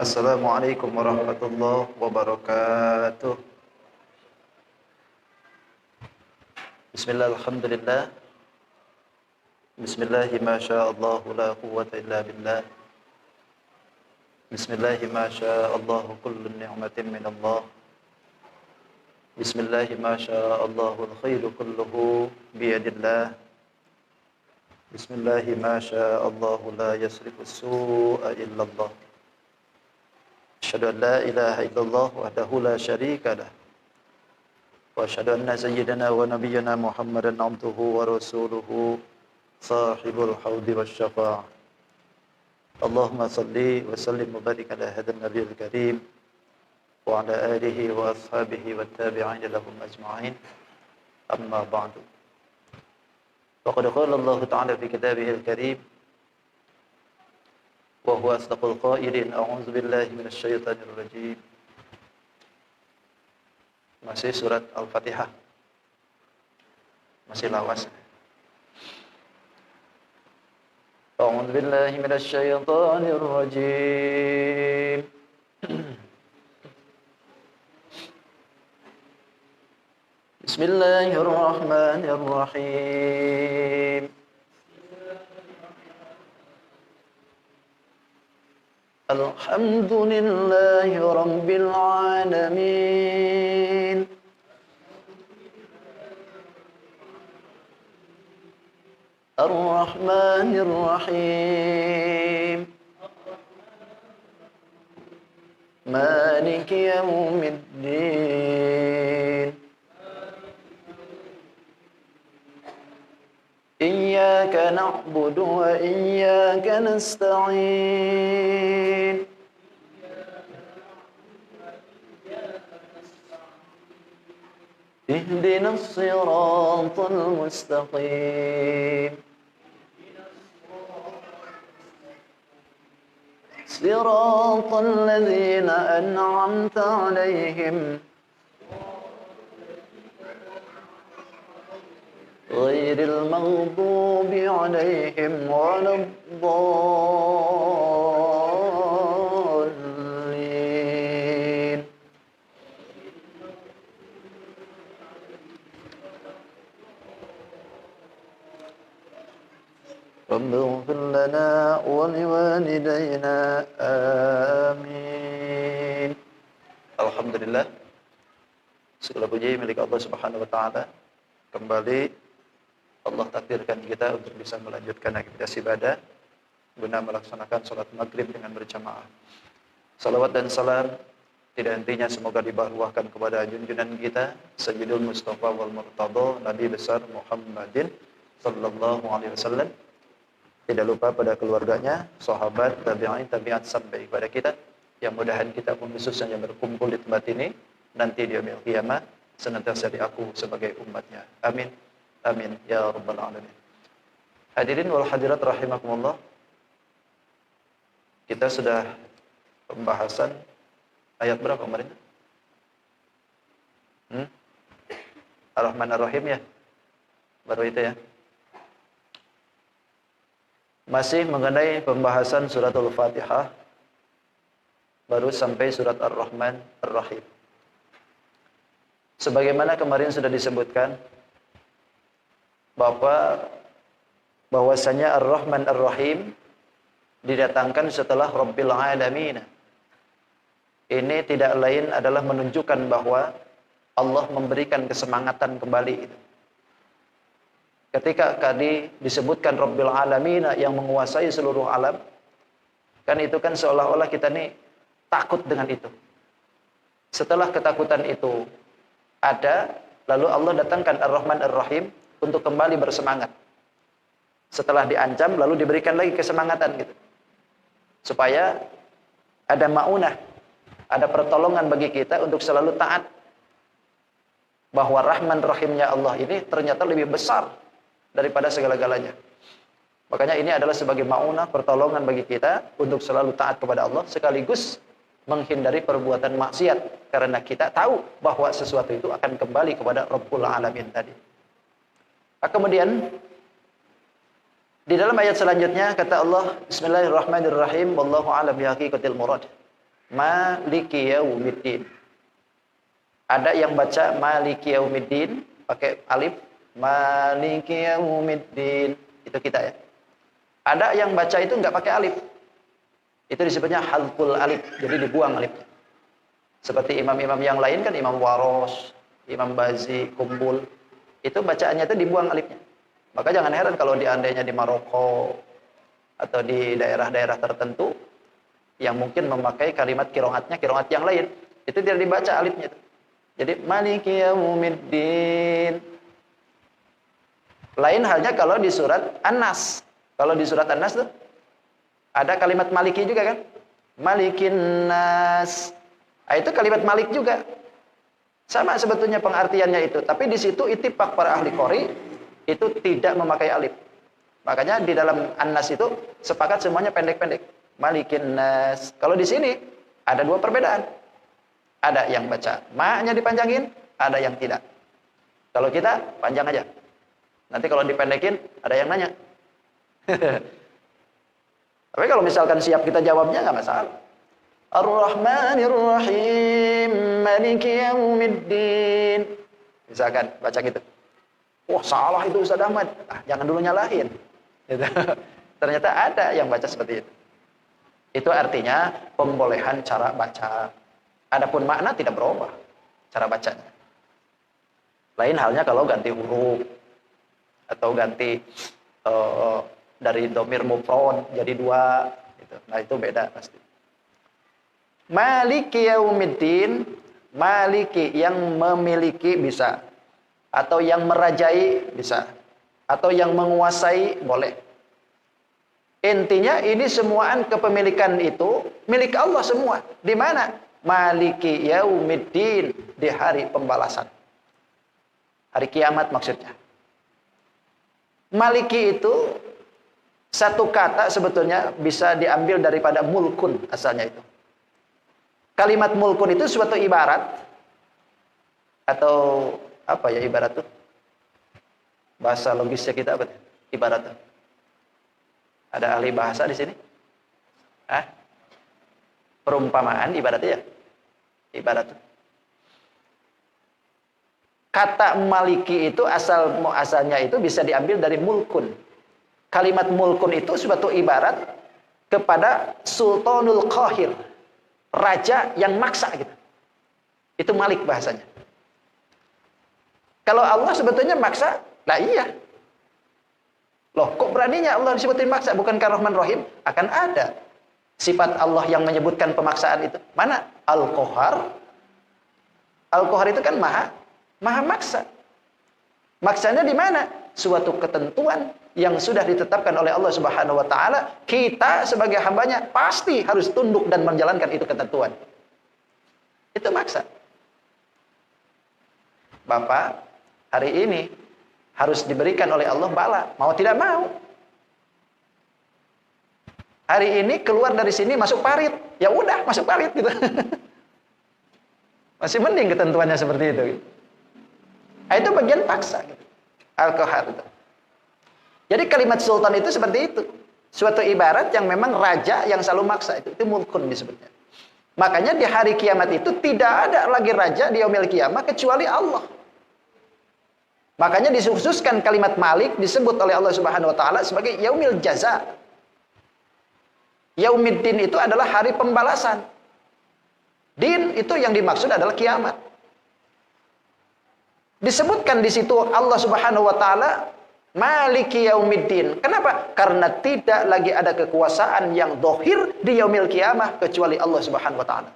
Assalamualaikum warahmatullahi wabarakatuh. Bismillah, alhamdulillah. Bismillahi ma sya'allahu la quwwata illa billah. Bismillahi ma sya'allahu kullu ni'matin min Allah. Bismillahi ma sya'allahu al-khairu kulluhu biyadillah. Bismillahi ma sya'allahu la yasrifu as-su'a illa Allah. Asyhadu an la ilaha illallah wahdahu la syarika lah. Wa asyhadu anna sayyidana wa nabiyyana Muhammadan abduhu wa rasuluhu sahibul haudi wasyafa'ah. Allahumma salli wa sallim wa barik ala hadzal nabiyil karim wa ala alihi wa ashabihi wat tabi'in lahum ajma'in. Amma ba'du. Faqad qala Allah ta'ala fi kitabihil karim wa huwa asdaqul qailin, a'udzu billahi minasy syaithanir rajim. Masih surat Al-Fatihah. Masih lawas. A'udzu billahi minasy syaithanir rajim. Bismillahirrahmanirrahim. Alhamdulillahi rabbil alamin. Ar-Rahmanir Rahim. Maliki yaumiddin. Iyyaka na'budu wa iyyaka nasta'in. Ihdinas siratal mustaqim. Siratal ladzina an'amta 'alaihim ghairil maghdubi 'alaihim waladdallin. Rabbana lana wa liwalidayna amin. Alhamdulillah, segala puji milik Allah Subhanahu wa taala. Kembali Allah takdirkan kita untuk bisa melanjutkan aktivitas ibadah guna melaksanakan salat maghrib dengan berjamaah. Salawat dan salam tidak hentinya semoga dibaruahkan kepada junjungan kita Sayyidul Mustafa wal Murtada, Nabi besar Muhammadin sallallahu alaihi wasallam. Tidak lupa pada keluarganya, sahabat, tabi'in, tabi'at sampai kepada kita. Yang mudahan kita pun khususnya yang berkumpul di tempat ini nanti di yaumil qiyamah senantiasa diaku sebagai umatnya. Amin. Amin ya rabbal alamin. Hadirin wal hadirat rahimakumullah. Kita sudah pembahasan ayat berapa kemarin? Ar-Rahman Ar-Rahim ya. Baru itu ya. Masih mengenai pembahasan surat Al-Fatihah, baru sampai surat Ar-Rahman Ar-Rahim. Sebagaimana kemarin sudah disebutkan bahwasanya Ar-Rahman Ar-Rahim didatangkan setelah Rabbil Alamin. Ini tidak lain adalah menunjukkan bahwa Allah memberikan kesemangatan kembali itu. Ketika tadi disebutkan Rabbil Alamin yang menguasai seluruh alam, kan itu kan seolah-olah kita nih takut dengan itu. Setelah ketakutan itu ada, lalu Allah datangkan Ar-Rahman Ar-Rahim untuk kembali bersemangat. Setelah diancam, lalu diberikan lagi kesemangatan gitu. Supaya ada maunah, ada pertolongan bagi kita untuk selalu taat. Bahwa Rahman Rahimnya Allah ini ternyata lebih besar daripada segala-galanya. Makanya ini adalah sebagai maunah, pertolongan bagi kita untuk selalu taat kepada Allah, sekaligus menghindari perbuatan maksiat. Karena kita tahu bahwa sesuatu itu akan kembali kepada Rabbul Alamin tadi. Kemudian di dalam ayat selanjutnya kata Allah, Bismillahirrahmanirrahim, wallahu a'lam bi haqiqatil murad. Maliki yaumiddin. Ada yang baca Maliki yaumiddin pakai alif, Maliki yaumiddin. Itu kita ya. Ada yang baca itu enggak pakai alif. Itu disebutnya hadful alif, jadi dibuang alifnya. Seperti imam-imam yang lain kan, Imam Waros, Imam Bazi, Kumbul, itu bacaannya itu dibuang alifnya. Maka jangan heran kalau diandainya di Maroko atau di daerah-daerah tertentu yang mungkin memakai kalimat qiraatnya qiraat yang lain, itu tidak dibaca alifnya itu. Jadi Maliki yaumiddin. Lain halnya kalau di surat An-Nas. Kalau di surat An-Nas tuh ada kalimat Maliki juga kan? Malikin nas. Nah, itu kalimat Malik juga. Sama sebetulnya pengertiannya itu, tapi di situ ittifaq para ahli qori itu tidak memakai alif. Makanya di dalam An-Nas itu sepakat semuanya pendek-pendek. Malikin nas. Kalau di sini ada dua perbedaan. Ada yang baca ma-nya dipanjangin, ada yang tidak. Kalau kita panjang aja. Nanti kalau dipendekin ada yang nanya. Tapi kalau misalkan siap kita jawabnya nggak masalah. Ar-Rahmanir Rahim, Maliki Yaumiddin. Misalkan baca gitu. Wah, salah itu Ustaz Ahmad. Ah, jangan dulu nyalahin. Gitu. Ternyata ada yang baca seperti itu. Itu artinya pembolehan cara baca. Adapun makna tidak berubah cara bacanya. Lain halnya kalau ganti huruf atau ganti dari dhamir mufrad jadi dua gitu. Nah, itu beda pasti. Maliki yaumiddin, maliki yang memiliki bisa, atau yang merajai bisa, atau yang menguasai boleh. Intinya ini semuaan kepemilikan itu milik Allah semua. Di mana? Maliki yaumiddin, di hari pembalasan. Hari kiamat maksudnya. Maliki itu satu kata sebetulnya bisa diambil daripada mulkun asalnya itu. Kalimat mulkun itu suatu ibarat atau apa ya ibarat itu? Bahasa logisnya kita apa? Ibarat itu. Ada ahli bahasa di sini? Perumpamaan ibaratnya ya? Ibarat itu. Kata maliki itu asalnya itu bisa diambil dari mulkun. Kalimat mulkun itu suatu ibarat kepada sultanul qahir. Raja yang maksa gitu. Itu malik bahasanya. Kalau Allah sebetulnya maksa, lah iya. Loh, kok beraninya Allah disebutin maksa? Bukankah Rahman Rahim? Akan ada sifat Allah yang menyebutkan pemaksaan itu. Mana? Al-Qahar. Al-Qahar itu kan maha maksa. Maksanya di mana? Suatu ketentuan yang sudah ditetapkan oleh Allah Subhanahu wa taala, kita sebagai hambanya pasti harus tunduk dan menjalankan itu ketentuan. Itu maksa. Bapak hari ini harus diberikan oleh Allah bala, mau tidak mau. Hari ini keluar dari sini masuk parit, ya udah masuk parit gitu. Masih mending ketentuannya seperti itu. Gitu. Nah, itu bagian paksa gitu. Al-Qahar itu. Jadi kalimat sultan itu seperti itu. Suatu ibarat yang memang raja yang selalu maksa. Itu mulkun disebutnya. Makanya di hari kiamat itu tidak ada lagi raja di yaumil kiamat kecuali Allah. Makanya dikhususkan kalimat malik disebut oleh Allah Subhanahu wa taala sebagai yaumil jaza. Yaumiddin itu adalah hari pembalasan. Din itu yang dimaksud adalah kiamat. Disebutkan di situ Allah Subhanahu wa taala Maliki yaumiddin. Kenapa? Karena tidak lagi ada kekuasaan yang dohir di yaumil kiamah kecuali Allah Subhanahu wa taala.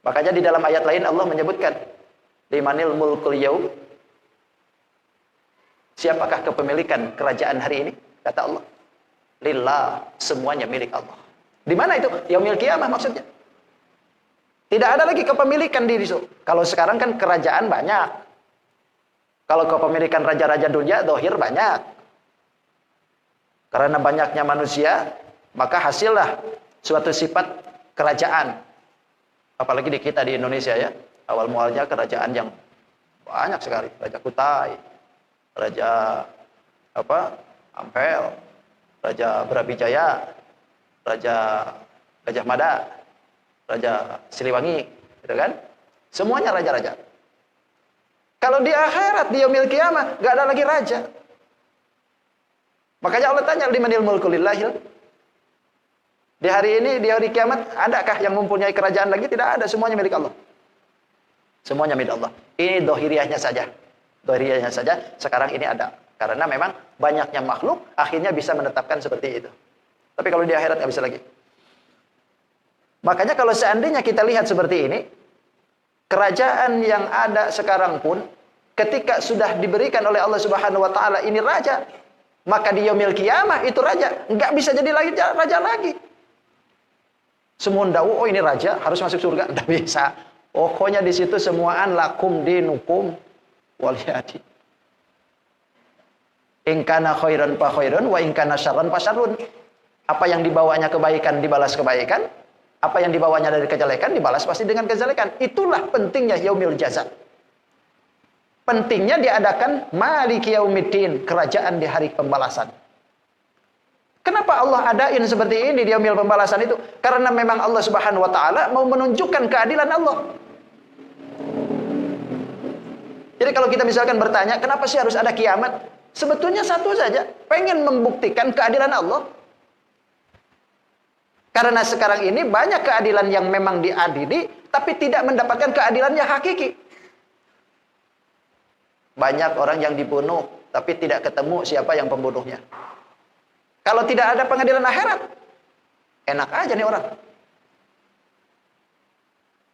Makanya di dalam ayat lain Allah menyebutkan limanil mulkul yaum. Siapakah kepemilikan kerajaan hari ini? Kata Allah. Lillah, semuanya milik Allah. Di mana itu? Yaumil kiamah maksudnya. Tidak ada lagi kepemilikan di situ. Kalau sekarang kan kerajaan banyak. Kalau kepemilikan raja-raja dunia, dohir banyak. Karena banyaknya manusia, maka hasillah suatu sifat kerajaan. Apalagi di kita di Indonesia ya. Awal mualnya kerajaan yang banyak sekali. Raja Kutai, Raja Ampel, Raja Brawijaya, Raja Gajah Mada, Raja Siliwangi, gitu kan? Semuanya raja-raja. Kalau di akhirat, di yaumil qiyamah, nggak ada lagi raja. Makanya Allah tanya, limanil mulku lillahil. Di hari ini, di hari kiamat, adakah yang mempunyai kerajaan lagi? Tidak ada, semuanya milik Allah. Semuanya milik Allah. Ini dohiriyahnya saja. Dohiriyahnya saja, sekarang ini ada. Karena memang banyaknya makhluk, akhirnya bisa menetapkan seperti itu. Tapi kalau di akhirat nggak bisa lagi. Makanya kalau seandainya kita lihat seperti ini, kerajaan yang ada sekarang pun, ketika sudah diberikan oleh Allah Subhanahu Wa Taala ini raja, maka di yaumil qiyamah itu raja, nggak bisa jadi lagi raja lagi. Semua ndawu, oh ini raja, harus masuk surga. Nggak bisa. Pokoknya di situ semuaan lakum dinukum waliyadi. In kana khairan fa khairun wa in kana syarran fa syarrun. Apa yang dibawanya kebaikan dibalas kebaikan, apa yang dibawanya dari kejelekan dibalas pasti dengan kejelekan. Itulah pentingnya yaumil jaza. Pentingnya diadakan maliki yaumiddin, kerajaan di hari pembalasan. Kenapa Allah adain seperti ini di yaumil pembalasan itu? Karena memang Allah Subhanahu Wa Taala mau menunjukkan keadilan Allah. Jadi kalau kita misalkan bertanya, kenapa sih harus ada kiamat? Sebetulnya satu saja, pengen membuktikan keadilan Allah. Karena sekarang ini banyak keadilan yang memang diadili, tapi tidak mendapatkan keadilan yang hakiki. Banyak orang yang dibunuh, tapi tidak ketemu siapa yang pembunuhnya. Kalau tidak ada pengadilan akhirat, enak aja nih orang.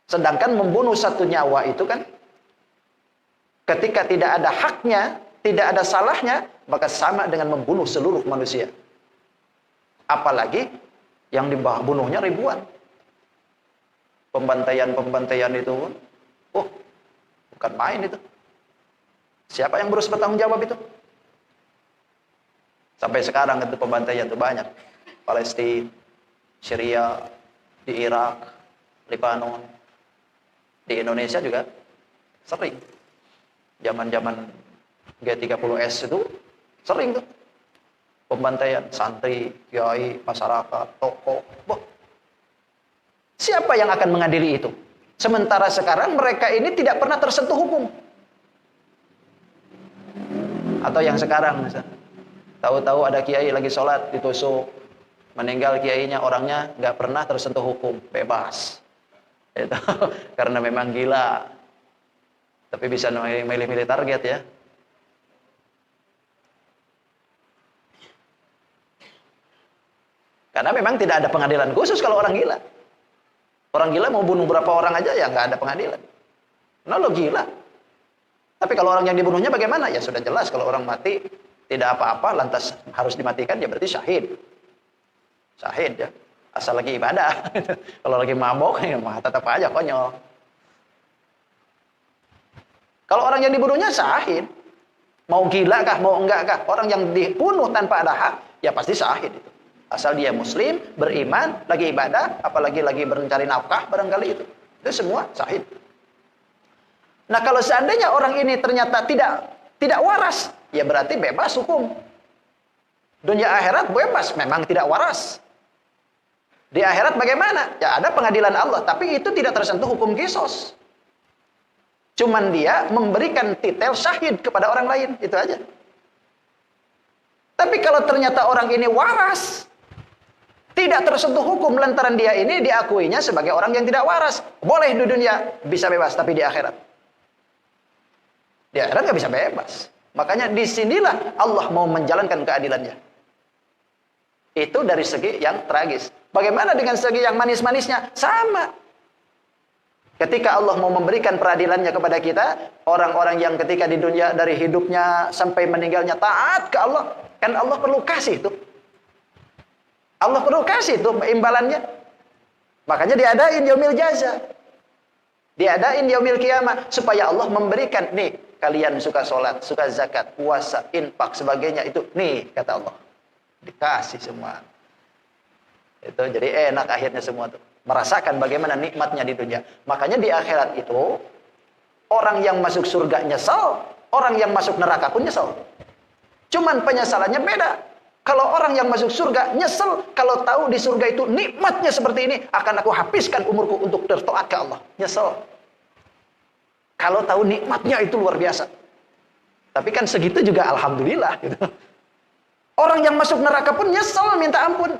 Sedangkan membunuh satu nyawa itu kan, ketika tidak ada haknya, tidak ada salahnya, maka sama dengan membunuh seluruh manusia. Apalagi yang dibunuhnya ribuan. Pembantaian itu, bukan main itu. Siapa yang berusaha bertanggung jawab itu? Sampai sekarang itu pembantaian itu banyak. Palestina, Syria, di Irak, Lebanon, di Indonesia juga sering. Zaman-zaman G30S itu sering tuh. Pembantaian santri, kiai, masyarakat, tokoh. Siapa yang akan mengadili itu? Sementara sekarang mereka ini tidak pernah tersentuh hukum. Atau yang sekarang misalnya, tahu-tahu ada kiai lagi sholat ditusuk, meninggal kiainya, orangnya nggak pernah tersentuh hukum, bebas. Itu karena memang gila. Tapi bisa milih-milih target ya. Karena memang tidak ada pengadilan khusus kalau orang gila. Orang gila mau bunuh berapa orang aja ya nggak ada pengadilan. Nah lo gila. Tapi kalau orang yang dibunuhnya bagaimana? Ya sudah jelas kalau orang mati tidak apa-apa lantas harus dimatikan ya berarti syahid. Syahid ya. Asal lagi ibadah. Kalau lagi mabok ya tetap aja konyol. Kalau orang yang dibunuhnya syahid. Mau gila kah, mau enggak kah? Orang yang dibunuh tanpa ada hak ya pasti syahid itu. Asal dia muslim, beriman, lagi ibadah, apalagi lagi mencari nafkah barangkali itu. Itu semua syahid. Nah kalau seandainya orang ini ternyata tidak waras, ya berarti bebas hukum. Dunia akhirat bebas, memang tidak waras. Di akhirat bagaimana? Ya ada pengadilan Allah, tapi itu tidak tersentuh hukum qisas. Cuman dia memberikan titel syahid kepada orang lain, itu aja. Tapi kalau ternyata orang ini waras, tidak tersentuh hukum lantaran dia ini diakuinya sebagai orang yang tidak waras. Boleh di dunia bisa bebas, tapi di akhirat. Di akhirat nggak bisa bebas. Makanya disinilah Allah mau menjalankan keadilannya. Itu dari segi yang tragis. Bagaimana dengan segi yang manis-manisnya? Sama. Ketika Allah mau memberikan peradilannya kepada kita, orang-orang yang ketika di dunia dari hidupnya sampai meninggalnya taat ke Allah, kan Allah perlu kasih itu. Allah perlu kasih itu imbalannya. Makanya diadain yaumil jaza. Diadain yaumil qiyamah supaya Allah memberikan nih, kalian suka sholat, suka zakat, puasa, infak sebagainya itu nih kata Allah. Dikasih semua. Itu jadi enak akhirnya semua tuh. Merasakan bagaimana nikmatnya di dunia. Makanya di akhirat itu orang yang masuk surga nyesel, orang yang masuk neraka pun nyesel. Cuman penyesalannya beda. Kalau orang yang masuk surga nyesel kalau tahu di surga itu nikmatnya seperti ini, akan aku habiskan umurku untuk bertaat ke Allah. Nyesel. Kalau tahu nikmatnya itu luar biasa. Tapi kan segitu juga alhamdulillah gitu. Orang yang masuk neraka pun nyesel minta ampun.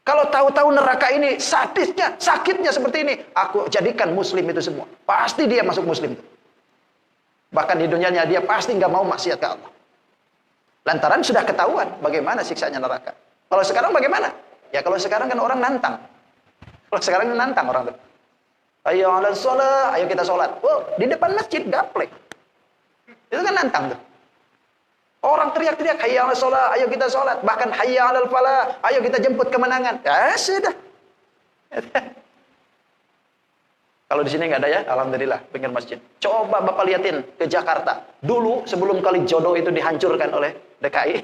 Kalau tahu-tahu neraka ini sadisnya, sakitnya seperti ini, aku jadikan muslim itu semua. Pasti dia masuk muslim itu. Bahkan di dunianya dia pasti nggak mau maksiat ke Allah. Lantaran sudah ketahuan bagaimana siksanya neraka. Kalau sekarang bagaimana? Ya kalau sekarang kan orang nantang. Kalau sekarang nantang orang itu. Ayo ala sholat, ayo kita sholat. Oh, di depan masjid gaplek. Itu kan nantang tuh. Orang teriak-teriak, hayya ala sholat, ayo kita sholat. Bahkan hayya ala falah, ayo kita jemput kemenangan. Ya sudah. Kalau di sini nggak ada ya, alhamdulillah, pinggir masjid. Coba Bapak liatin ke Jakarta. Dulu sebelum kali jodoh itu dihancurkan oleh DKI,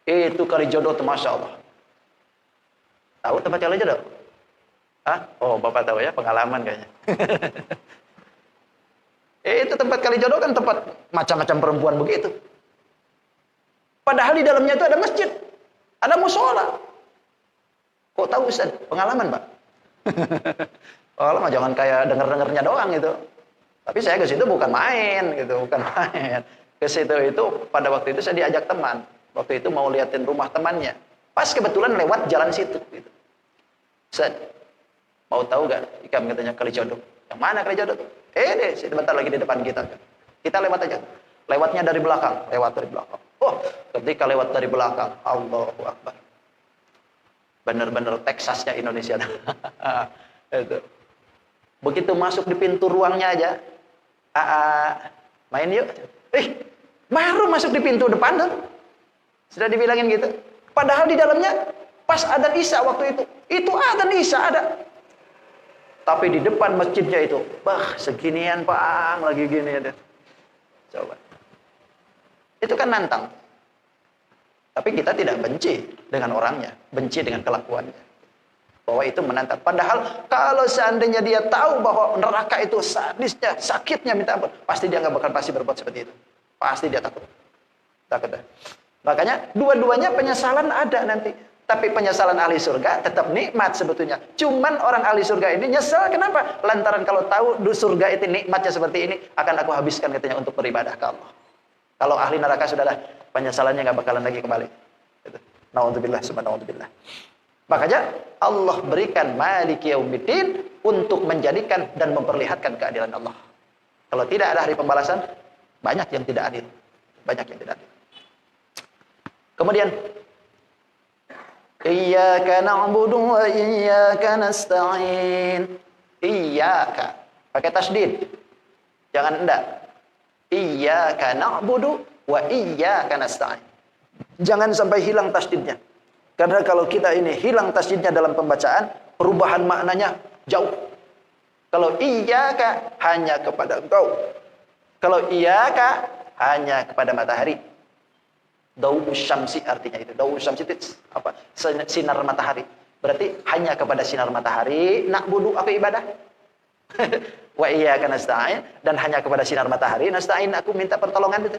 itu kali jodoh itu Masya Allah. Tahu tempat kali jodoh? Hah? Oh, Bapak tahu ya, pengalaman kayaknya. Itu tempat kali jodoh kan tempat macam-macam perempuan begitu. Padahal di dalamnya itu ada masjid, ada musola. Kok tahu Ustaz? Pengalaman, Pak. Oh, mah jangan kayak denger-dengernya doang gitu. Tapi saya ke situ bukan main gitu, bukan main. Ke situ itu pada waktu itu saya diajak teman. Waktu itu mau liatin rumah temannya. Pas kebetulan lewat jalan situ gitu. Ustaz, mau tahu gak? Ikam katanya kali jodoh. Yang mana kali jodoh? Deh, sebentar lagi di depan kita. Kita lewat aja. Lewatnya dari belakang, lewat dari belakang. Oh, ketika lewat dari belakang, Allahu Akbar. Bener-bener Texasnya Indonesia. Itu. Begitu masuk di pintu ruangnya aja, main yuk. Baru masuk di pintu depan tuh, sudah dibilangin gitu. Padahal di dalamnya pas adzan Isya waktu itu adzan Isya ada. Tapi di depan masjidnya itu, seginian Pak, lagi gini ada. Coba. Itu kan nantang. Tapi kita tidak benci dengan orangnya, benci dengan kelakuannya. Bahwa itu menantang. Padahal kalau seandainya dia tahu bahwa neraka itu sadisnya, sakitnya minta ampun, pasti dia nggak bakal pasti berbuat seperti itu. Pasti dia takut. Takut. Makanya dua-duanya penyesalan ada nanti. Tapi penyesalan ahli surga tetap nikmat sebetulnya. Cuman orang ahli surga ini nyesel kenapa? Lantaran kalau tahu di surga itu nikmatnya seperti ini, akan aku habiskan katanya untuk beribadah ke Allah. Kalau ahli neraka sudahlah, penyesalannya nggak bakalan lagi kembali. Na'udzubillah, subhanallah. Makanya Allah berikan Maliki Yaumiddin untuk menjadikan dan memperlihatkan keadilan Allah. Kalau tidak ada hari pembalasan, banyak yang tidak adil. Banyak yang tidak adil. Kemudian, Iyyaka na'budu wa iyyaka nasta'in. Iyyaka. Pakai tasdid. Jangan enggak. Iyyaka na'budu wa iyyaka nasta'in. Jangan sampai hilang tasdidnya. Karena kalau kita ini hilang tasdidnya dalam pembacaan, perubahan maknanya jauh. Kalau iyyaka hanya kepada engkau. Kalau iyyaka hanya kepada matahari. Dawu syamsi artinya itu. Dawu syamsi itu apa? Sinar matahari. Berarti hanya kepada sinar matahari na'budu aku ibadah. Wa iyyaka nasta'in, dan hanya kepada sinar matahari nasta'in aku minta pertolongan itu.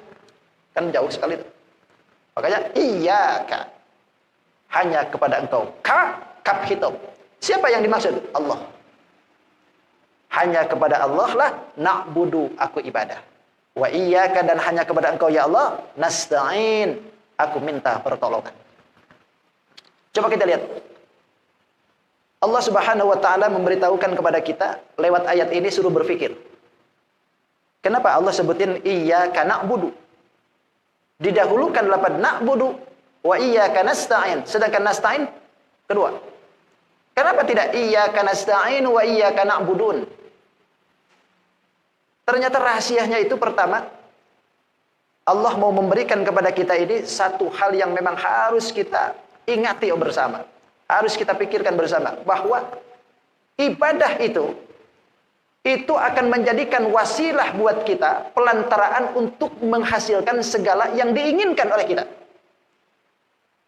Kan jauh sekali itu. Makanya iyyaka hanya kepada engkau. Kaf hitam. Siapa yang dimaksud? Allah. Hanya kepada Allah lah na'budu aku ibadah. Wa iyyaka, dan hanya kepada engkau ya Allah nasta'in aku minta pertolongan. Coba kita lihat. Allah Subhanahu wa taala memberitahukan kepada kita lewat ayat ini suruh berpikir. Kenapa Allah sebutin iyyaka na'budu? Didahulukan lafaz na'budu wa iyyaka nasta'in, sedangkan nasta'in kedua. Kenapa tidak iyyaka nasta'in wa iyyaka na'budun? Ternyata rahasianya itu pertama, Allah mau memberikan kepada kita ini satu hal yang memang harus kita ingati bersama. Harus kita pikirkan bersama. Bahwa ibadah itu akan menjadikan wasilah buat kita, pelantaraan untuk menghasilkan segala yang diinginkan oleh kita.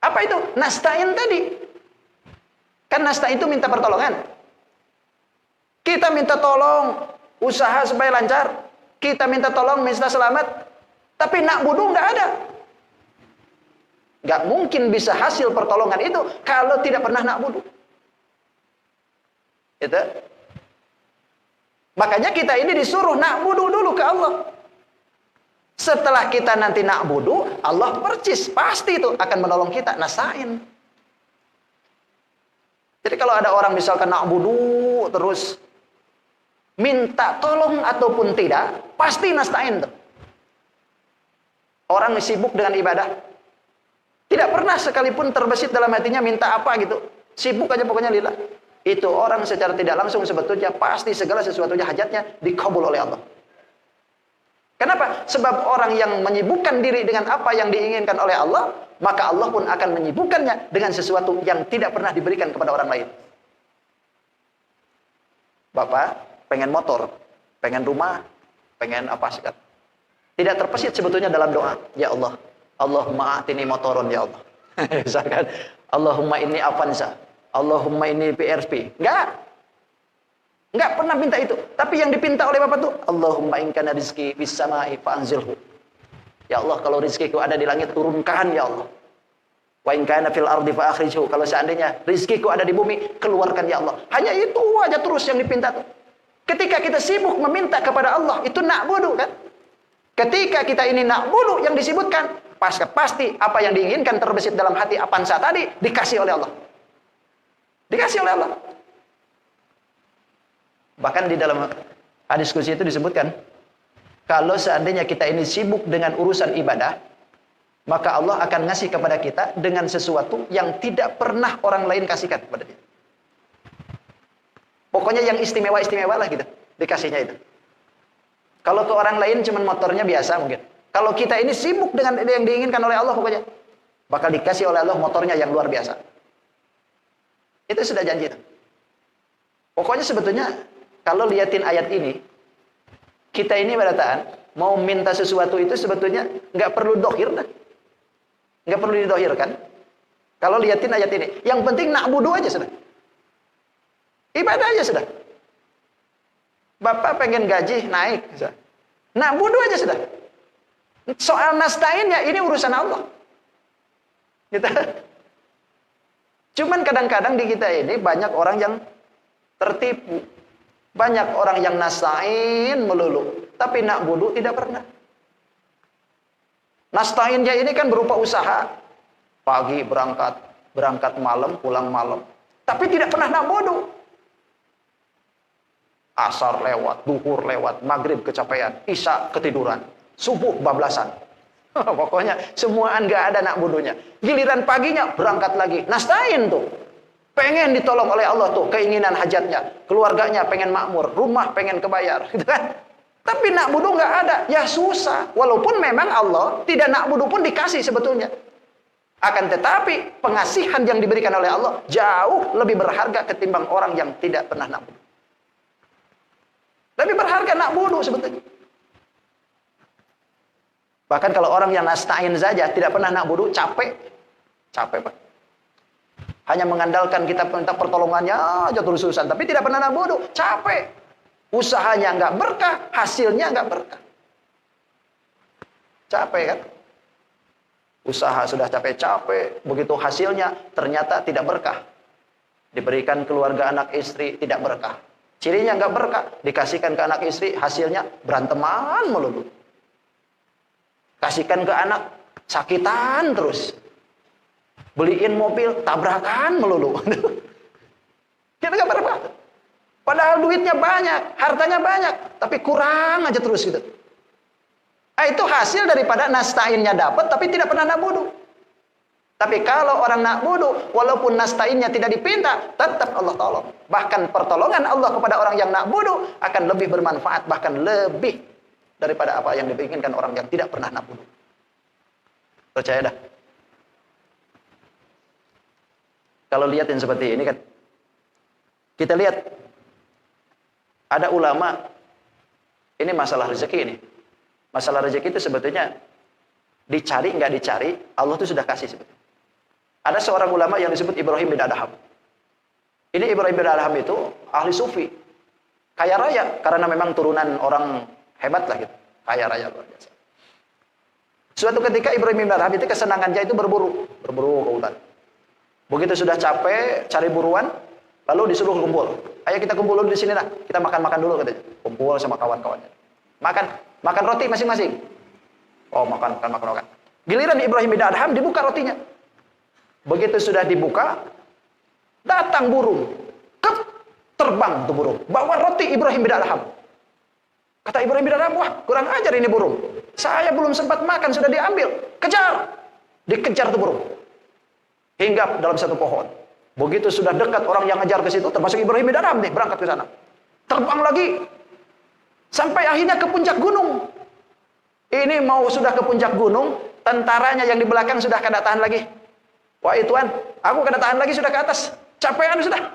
Apa itu? Nasta'in tadi. Kan nasta'in itu minta pertolongan. Kita minta tolong usaha supaya lancar. Kita minta tolong minta selamat. Tapi na'budu nggak ada. Nggak mungkin bisa hasil pertolongan itu kalau tidak pernah na'budu. Itu. Makanya kita ini disuruh na'budu dulu ke Allah. Setelah kita nanti na'budu, Allah percis, pasti itu akan menolong kita, nasta'in. Jadi kalau ada orang misalkan na'budu terus minta tolong ataupun tidak, pasti nasta'in tuh. Orang sibuk dengan ibadah, tidak pernah sekalipun terbesit dalam hatinya minta apa gitu. Sibuk aja pokoknya lillah. Itu orang secara tidak langsung sebetulnya pasti segala sesuatunya hajatnya dikabul oleh Allah. Kenapa? Sebab orang yang menyibukkan diri dengan apa yang diinginkan oleh Allah, maka Allah pun akan menyibukkannya dengan sesuatu yang tidak pernah diberikan kepada orang lain. Bapak pengen motor, pengen rumah, pengen apa sekat. Tidak terbesit sebetulnya dalam doa. Ya Allah, Allahumma atini motoron ya Allah. Misalkan, Allahumma inni Avanza, Allahumma inni PRP. Enggak pernah minta itu. Tapi yang dipinta oleh Bapak tuh, Allahumma in kana rizqi fis samai fa'anzilhu. Ya Allah, kalau rizkiku ada di langit, turunkan ya Allah. Wa in kana fil ardi fa'akhrijhu. Kalau seandainya rizkiku ada di bumi, keluarkan ya Allah. Hanya itu aja terus yang dipinta tuh. Ketika kita sibuk meminta kepada Allah, itu na'budu kan? Ketika kita ini na'budu yang disebutkan, pasti apa yang diinginkan terbesit dalam hati Avanza tadi dikasih oleh Allah. Dikasih oleh Allah. Bahkan di dalam hadis qudsi itu disebutkan, kalau seandainya kita ini sibuk dengan urusan ibadah, maka Allah akan ngasih kepada kita dengan sesuatu yang tidak pernah orang lain kasihkan kepada dia. Pokoknya yang istimewa-istimewa lah gitu, dikasihnya itu. Kalau ke orang lain cuma motornya biasa mungkin. Kalau kita ini sibuk dengan yang diinginkan oleh Allah pokoknya, bakal dikasih oleh Allah motornya yang luar biasa. Itu sudah janji. Pokoknya sebetulnya kalau liatin ayat ini, kita ini berataan mau minta sesuatu itu sebetulnya nggak perlu dohir dah. Nggak perlu didohirkan. Kalau liatin ayat ini, yang penting na'budu aja sudah. Ibadah aja sudah. Bapak pengen gaji naik, na'budu aja sudah. Soal nasta'innya ini urusan Allah. Gitu. Cuman kadang-kadang di kita ini banyak orang yang tertipu. Banyak orang yang nasta'in melulu, tapi na'budu tidak pernah. Nasta'innya ini kan berupa usaha. Pagi berangkat malam, pulang malam. Tapi tidak pernah na'budu. Asar lewat, duhur lewat, maghrib kecapean, isya ketiduran, subuh bablasan. Pokoknya semuaan gak ada na'budunya. Giliran paginya berangkat lagi, nasta'in tuh. Pengen ditolong oleh Allah tuh, keinginan hajatnya, keluarganya pengen makmur, rumah pengen kebayar, gitu kan? Tapi na'budu nggak ada, ya susah. Walaupun memang Allah tidak na'budu pun dikasih sebetulnya. Akan tetapi pengasihan yang diberikan oleh Allah jauh lebih berharga ketimbang orang yang tidak pernah na'budu. Lebih berharga na'budu sebetulnya. Bahkan kalau orang yang nasta'in saja tidak pernah na'budu, capek Pak. Hanya mengandalkan kita minta pertolongannya aja terus-terusan, tapi tidak pernah na'budu, capek. Usahanya nggak berkah, hasilnya nggak berkah. Capek kan? Usaha sudah capek-capek, begitu hasilnya ternyata tidak berkah. Diberikan keluarga anak istri tidak berkah. Cirinya nggak berkah, dikasihkan ke anak istri, hasilnya beranteman melulu. Kasihkan ke anak, sakitan terus. Beliin mobil, tabrakan melulu. Kita nggak berkah. Padahal duitnya banyak, hartanya banyak, tapi kurang aja terus gitu. Itu hasil daripada nasta'innya dapat, tapi tidak pernah na'budu. Tapi kalau orang na'budu, walaupun nasta'innya tidak dipinta, tetap Allah tolong. Bahkan pertolongan Allah kepada orang yang na'budu akan lebih bermanfaat, bahkan lebih daripada apa yang diinginkan orang yang tidak pernah na'budu. Percaya dah. Kalau lihatin seperti ini kan, kita lihat ada ulama, ini masalah rezeki ini. Masalah rezeki itu sebetulnya dicari nggak dicari, Allah itu sudah kasih sebetulnya. Ada seorang ulama yang disebut Ibrahim bin Adham. Ini Ibrahim bin Adham itu ahli sufi, kaya raya karena memang turunan orang hebat lah gitu, kaya raya luar biasa. Suatu ketika Ibrahim bin Adham itu kesenangannya itu berburu ke hutan. Begitu sudah capek cari buruan, lalu disuruh kumpul. Ayo kita kumpul dulu di sini lah. Kita makan-makan dulu katanya. Kumpul sama kawan-kawannya. Makan roti masing-masing. Oh, makan. Giliran Ibrahim bin Adham dibuka rotinya. Begitu sudah dibuka, datang burung. Terbang tuh burung. Bawa roti Ibrahim bin Adham. Kata Ibrahim bin Adham, wah kurang ajar ini burung. Saya belum sempat makan sudah diambil. Kejar. Dikejar tuh burung. Hinggap dalam satu pohon. Begitu sudah dekat orang yang ngejar ke situ, termasuk Ibrahim bin Adham nih, berangkat ke sana. Terbang lagi. Sampai akhirnya ke puncak gunung. Ini mau sudah ke puncak gunung, tentaranya yang di belakang sudah kada tahan lagi. Wahai Tuhan, aku kada tahan lagi sudah ke atas. Capean sudah.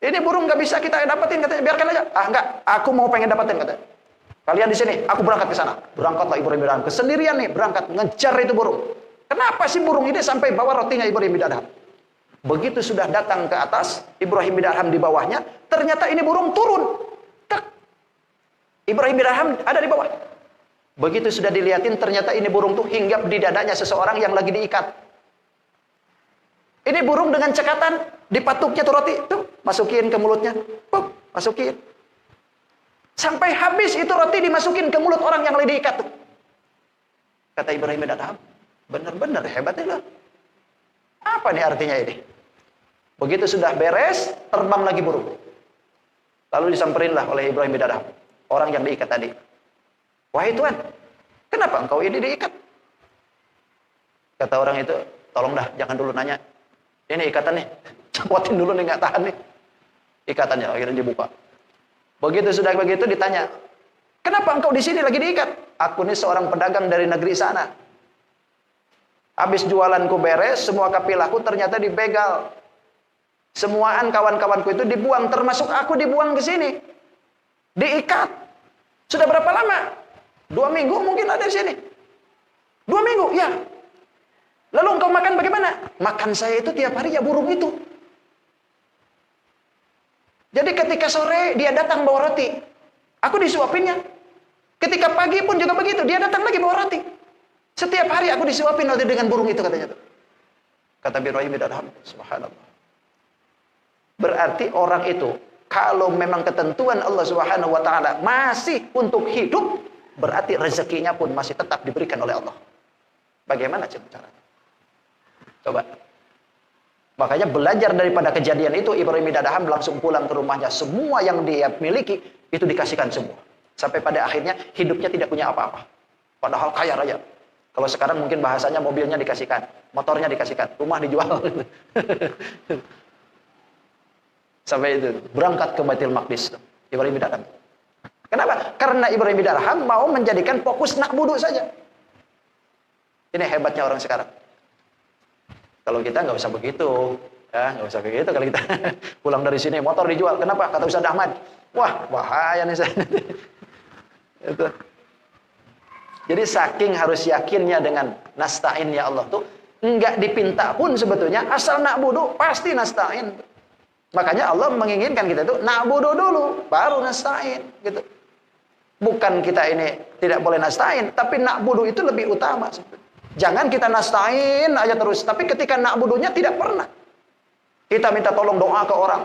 Ini burung gak bisa kita dapetin katanya, biarkan aja. Ah enggak, aku mau pengen dapetin katanya. Kalian di sini, aku berangkat ke sana. Berangkatlah Ibrahim bin Adham kesendirian nih, berangkat ngejar itu burung. Kenapa sih burung ini sampai bawa rotinya Ibrahim bin Adham? Begitu sudah datang ke atas, Ibrahim bin Adham di bawahnya, ternyata ini burung turun. Tek. Ibrahim bin Adham ada di bawah. Begitu sudah dilihatin, ternyata ini burung tuh hinggap di dadanya seseorang yang lagi diikat. Ini burung dengan cekatan, dipatuknya tuh roti, tuh masukin ke mulutnya, masukin. Sampai habis itu roti dimasukin ke mulut orang yang lagi diikat tuh. Kata Ibrahim bin Adham, benar-benar hebat ini loh. Apa nih artinya ini? Begitu sudah beres, terbang lagi burung. Lalu disamperinlah oleh Ibrahim bin Adham, orang yang diikat tadi. Wahai Tuhan, kenapa engkau ini diikat? Kata orang itu, tolong dah, jangan dulu nanya. Ini ikatan nih, copotin dulu nih, nggak tahan nih. Ikatannya akhirnya dibuka. Begitu sudah begitu ditanya, kenapa engkau di sini lagi diikat? Aku ini seorang pedagang dari negeri sana. Habis jualanku beres, semua kafilaku ternyata dibegal. Semuaan kawan-kawanku itu dibuang, termasuk aku dibuang ke sini. Diikat. Sudah berapa lama? 2 minggu mungkin ada di sini. 2 minggu, ya. Lalu engkau makan bagaimana? Makan saya itu tiap hari ya burung itu. Jadi ketika sore dia datang bawa roti. Aku disuapinnya. Ketika pagi pun juga begitu. Dia datang lagi bawa roti. Setiap hari aku disuapin roti dengan burung itu katanya. Kata Ibrahim bin Adham, subhanallah. Berarti orang itu, kalau memang ketentuan Allah Subhanahu wa taala masih untuk hidup, berarti rezekinya pun masih tetap diberikan oleh Allah. Bagaimana caranya? Coba. Makanya belajar daripada kejadian itu, Ibrahim bin Adham langsung pulang ke rumahnya. Semua yang dia miliki itu dikasihkan semua. Sampai pada akhirnya hidupnya tidak punya apa-apa. Padahal kaya raya. Kalau sekarang mungkin bahasanya mobilnya dikasihkan, motornya dikasihkan, rumah dijual. Sampai itu berangkat ke Baitul Maqdis Ibrahim bin Adham. Kenapa? Karena Ibrahim bin Adham mau menjadikan fokus nak buduk saja. Ini hebatnya orang sekarang. Kalau kita nggak usah begitu, ya nggak usah begitu. Kalau kita pulang dari sini motor dijual, kenapa? Kata Ustaz Ahmad, wah bahaya nih saya. Itu. Jadi saking harus yakinnya dengan nasta'in ya Allah tuh, nggak dipinta pun sebetulnya asal nak buduk pasti nasta'in. Makanya Allah menginginkan kita itu nak buduk dulu, baru nasta'in gitu. Bukan kita ini tidak boleh nasta'in, tapi nak buduk itu lebih utama sebetulnya. Jangan kita nasta'in aja terus, tapi ketika nak buduknya tidak pernah. Kita minta tolong doa ke orang,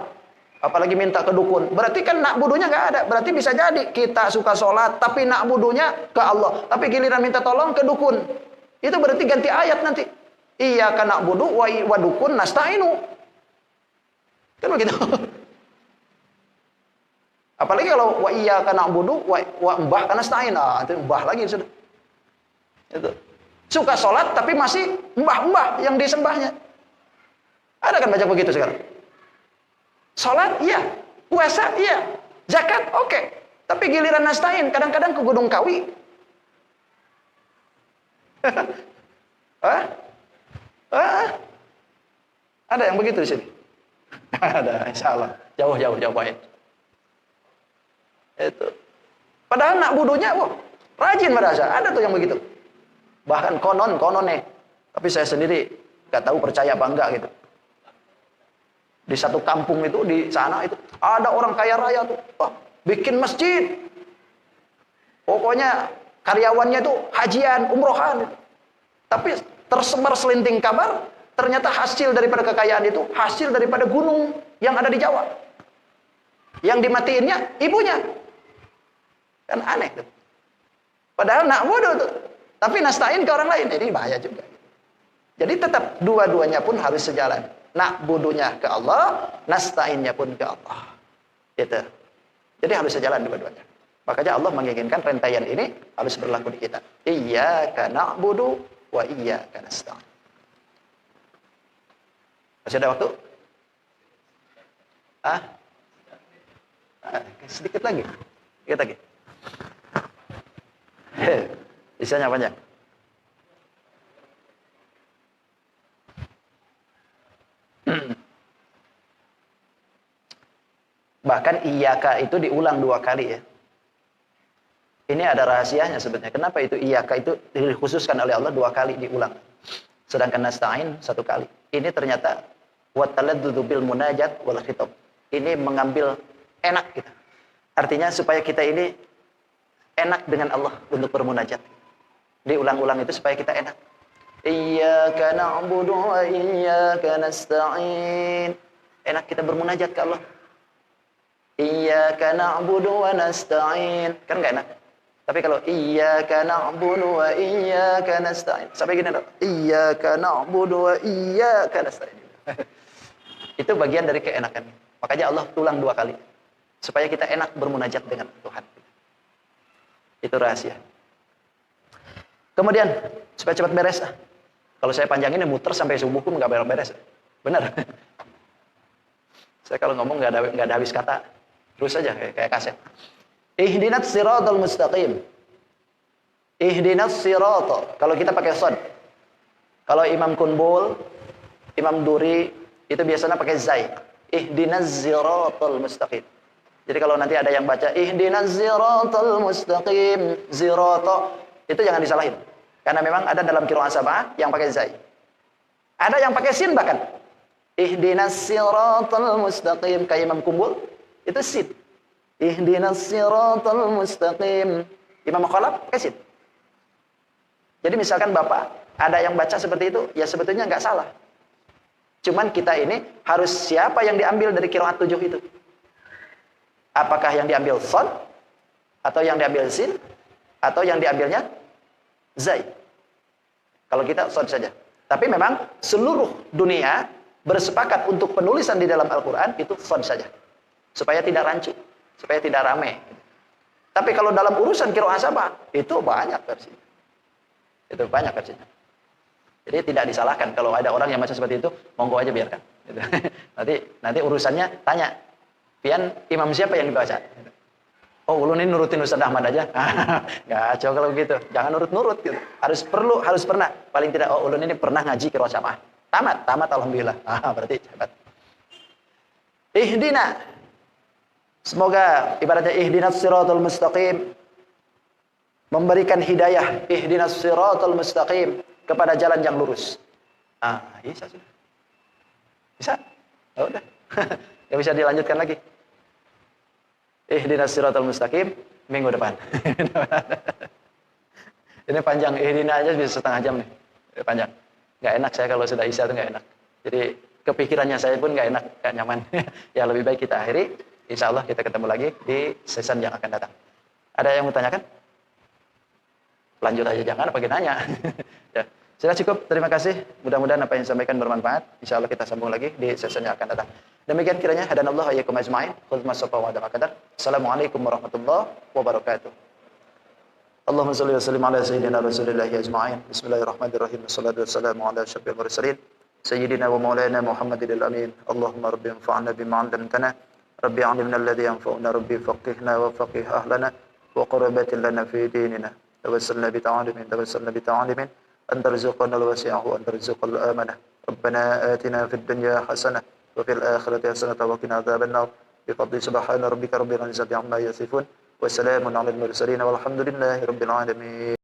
apalagi minta ke dukun. Berarti kan nak buduknya nggak ada. Berarti bisa jadi kita suka sholat, tapi nak buduknya ke Allah. Tapi giliran minta tolong ke dukun. Itu berarti ganti ayat nanti. Iya kan nak buduk wa dukun nasta'inu. Kan begitu. Apalagi kalau wa iya kan nak buduk wa mbah kan nasta'in. Itu mbah lagi sudah. Itu. Suka sholat tapi masih mbah-mbah yang disembahnya. Ada kan banyak begitu sekarang. Sholat iya, puasa iya, zakat oke. Tapi giliran nasta'in kadang-kadang ke Gunung Kawi. Ada yang begitu di sini. Ada, insya Allah. Jauh baik. Itu. Padahal nak budunya, rajin merasa. Ada tuh yang begitu. Bahkan konon nih. Tapi saya sendiri gak tahu percaya apa enggak gitu. Di satu kampung itu, di sana itu, ada orang kaya raya tuh. Bikin masjid. Pokoknya karyawannya tuh hajian, umrohan. Tapi tersebar selinting kabar, ternyata hasil daripada kekayaan itu, hasil daripada gunung yang ada di Jawa. Yang dimatiinnya ibunya. Kan aneh tuh. Padahal nak bodoh tuh. Tapi nasta'in ke orang lain, ini bahaya juga. Jadi tetap dua-duanya pun harus sejalan. Nak bodohnya ke Allah, nasta'innya pun ke Allah. Gitu. Jadi harus sejalan dua-duanya. Makanya Allah menginginkan rentaian ini harus berlaku di kita. Iyyaka na'budu wa iyyaka nasta'in. Masih ada waktu? Sedikit lagi. Sedikit lagi. Bisanya panjang. Bahkan iyyaka itu diulang 2 kali ya. Ini ada rahasianya sebenarnya. Kenapa itu iyyaka itu dikhususkan oleh Allah 2 kali diulang. Sedangkan nasta'in 1 kali. Ini ternyata wa taladdudu bil munajat wal khitab. Ini mengambil enak kita. Artinya supaya kita ini enak dengan Allah untuk bermunajat. Diulang-ulang itu supaya kita enak. Iyyaka na'budu wa iyyaka nasta'in. Enak kita bermunajat ke Allah. Iyyaka na'budu wa nasta'in. Kan enggak enak. Tapi kalau iyyaka na'budu wa iyyaka nasta'in. Sampai gini dong. Iyyaka na'budu wa iyyaka nasta'in. Itu bagian dari keenakan. Makanya Allah tulang 2 kali. Supaya kita enak bermunajat dengan Tuhan. Itu rahasia. Kemudian, supaya cepat beres. Kalau saya panjangin muter sampai subuh pun nggak beres. Benar. Saya kalau ngomong nggak ada habis kata. Terus saja kayak kaset. Ihdinats siratal mustaqim. Ihdinats sirata. Kalau kita pakai shad. Kalau Imam Kunbul, Imam Duri itu biasanya pakai zai. Ihdinaz siratal mustaqim. Jadi kalau nanti ada yang baca ihdinaz siratal mustaqim, zirata, itu jangan disalahin. Karena memang ada dalam qiraah sab'ah yang pakai zai. Ada yang pakai sin bahkan. Ihdinas siratal mustaqim kayak Imam Kumbul itu sin. Ihdinas siratal mustaqim. Imam Khalaf pakai sin. Jadi misalkan Bapak ada yang baca seperti itu, ya sebetulnya nggak salah. Cuman kita ini harus siapa yang diambil dari qiraat 7 itu? Apakah yang diambil shad atau yang diambil sin atau yang diambilnya zai? Kalau kita shad saja. Tapi memang seluruh dunia bersepakat untuk penulisan di dalam Al-Quran itu shad saja. Supaya tidak rancu, supaya tidak rame. Tapi kalau dalam urusan qiraah sab'ah, itu banyak versinya. Itu banyak versinya. Jadi tidak disalahkan kalau ada orang yang baca seperti itu, monggo aja biarkan. Gitu. Nanti urusannya tanya, pian imam siapa yang dibaca? Oh, ulun ini nurutin Ustaz Ahmad aja. Ngaco kalau begitu. Jangan nurut-nurut gitu. Harus pernah. Paling tidak, oh ulun ini pernah ngaji qiraah sab'ah. Tamat alhamdulillah. Berarti hebat. Ihdina. Semoga ibaratnya ihdinas siratal mustaqim memberikan hidayah, ihdinas siratal mustaqim kepada jalan yang lurus. Bisa sudah. Bisa? Oh, udah. Gak bisa dilanjutkan lagi. Ihdinas siratal mustaqim minggu depan. Ini panjang, ihdina aja bisa setengah jam nih. Panjang. Gak enak saya kalau sudah isya itu gak enak. Jadi kepikirannya saya pun gak enak, gak nyaman. Ya lebih baik kita akhiri. Insya Allah kita ketemu lagi di season yang akan datang. Ada yang mau tanyakan? Lanjut aja, jangan pakai nanya. Ya. Sudah cukup, terima kasih. Mudah-mudahan apa yang disampaikan bermanfaat. Insya Allah kita sambung lagi di season yang akan datang. Demikian kiranya hadanallahu ayyakum ajma'in. Khudmas sofa wa qadar. Assalamualaikum warahmatullahi wabarakatuh. Allahumma salli wa sallim ala sayyidina rasulillahi ajma'in. Bismillahirrahmanirrahim. Wassalatu wassalamu ala asyrafil mursalin. Sayyidina wa maulana Muhammadil amin. Allahumma rabbi anfa'na bima 'allamtana. Rabbi 'allimna alladhi yanfa'una. Rabbi faqihna wa faqih ahlana. Wa qurbatin lana fi dinina. Tawassalna bi ta'alimin. أن ترزقنا الوسع وأن ترزق الآمنة ربنا آتنا في الدنيا حسنة وفي الآخرة حسنة وقنا عذاب النار بفضل سبحان ربك رب العزة عما يصفون وسلام على المرسلين والحمد لله رب العالمين.